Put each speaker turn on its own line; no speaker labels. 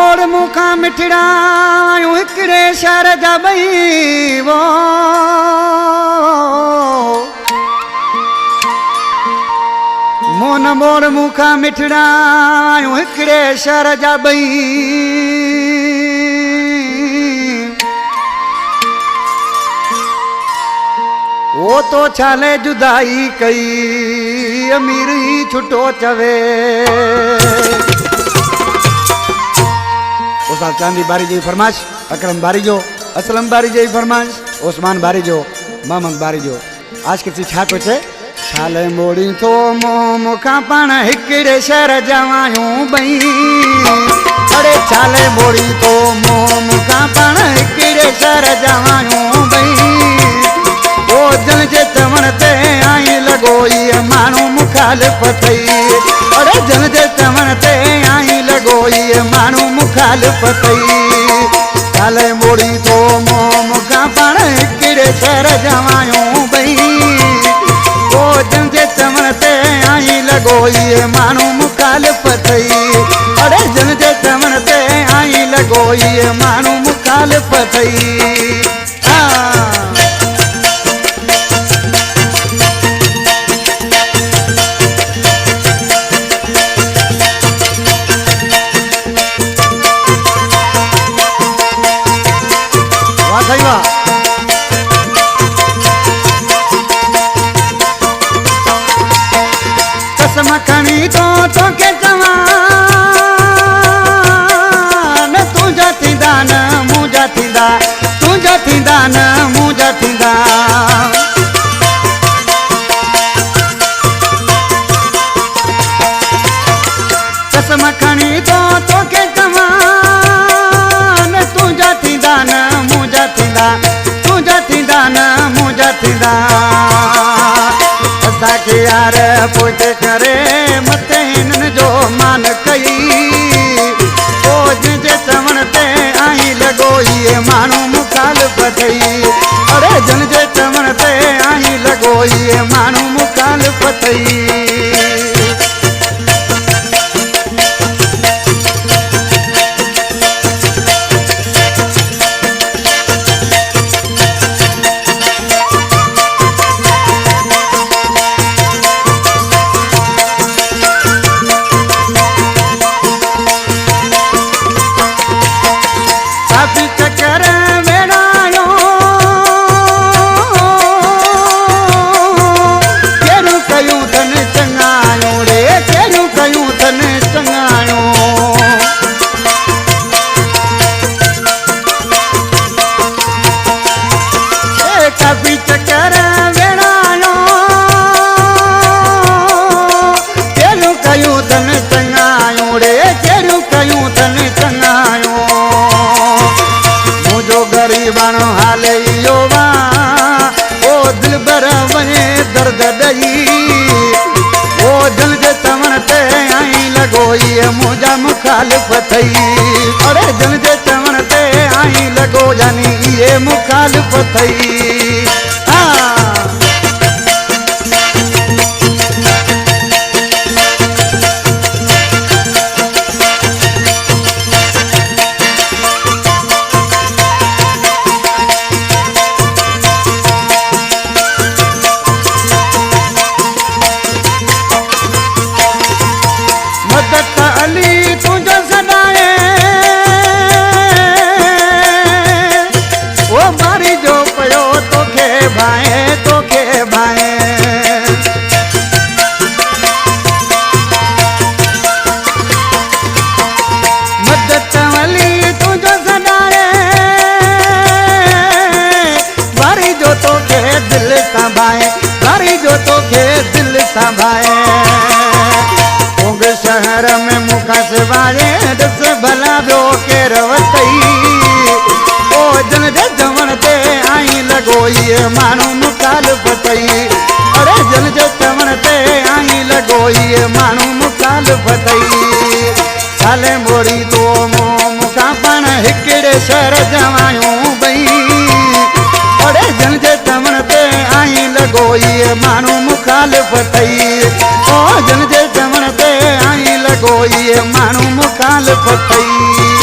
मोड़ मुखा मिठड़ा हिकड़े शहर जा बई वो मोन मोड़ मुखा मिठड़ा हिकड़े शहर जा बई वो तो छाले जुदाई कई अमीर ही छुटो चवे उस्ताद चांदी बारी जी फरमाइश अकरम बारी जो असलम बारी जी फरमाइश उस्मान बारी जो मोहम्मद बारी जो आज किसी छा कुछ छाले मोड़ी तो मो मुखा पाण हिकड़े शहर जावायूं बई अरे छाले मोड़ी तो मो मुखा पाण हिकड़े शहर जावायूं बई ओ जन जे चवण ते आई लगो ये मानू मुखालिफ थई अरे जन जे चवण ते आई लगो ये मानू मुखालिफ थई छाले मोड़ी तो मो मुखा पाण हिकड़े शहर जावायूं बई ओ जन जे चवण ते आई लगो ये मानू मुखालिफ थई अरे जन जे चवण ते आई लगो ये मानू मुखालिफ थई कसम खणी तो के जवान तुझा थींदा न मुझा थींदा तुझा थींदा न मुझा थींदा कसम खणी तो के जवान तुझा थींदा न मुझा थींदा तुझा थींदा न मुझा थींदा के यार पोते करे मते हिनन जो मान कई ओ जे चवण ते आई लगो ये मानू मुखालिफ थई अरे जन जे चवण ते आई लगो ये मानू मुखालिफ थई गरीबानो हाले यो वा ओ दिल बर वने दर्द दई ओ दिल जे चवण ते आई लगो ये मुझा मुखालिफ थई अरे दिल जे चवण ते आई लगो जानी ये मुखालिफ थई शहर में मुखा सिवाए दस भला बो के रवतई ओ जन जे जवण ते आई लगो ये मानू मुखालिफ थई अरे जन जे जवण ते आई लगो ये मानू मुखालिफ थई छाले मोड़ी तो मो मुखा पाण हिकड़े शहर जावायूं बई अरे जन जे जवण ते आई लगो ये मानू मुखालिफ थई ओ जन जे जवण ते आई लगो ये मानू मुखालिफ थई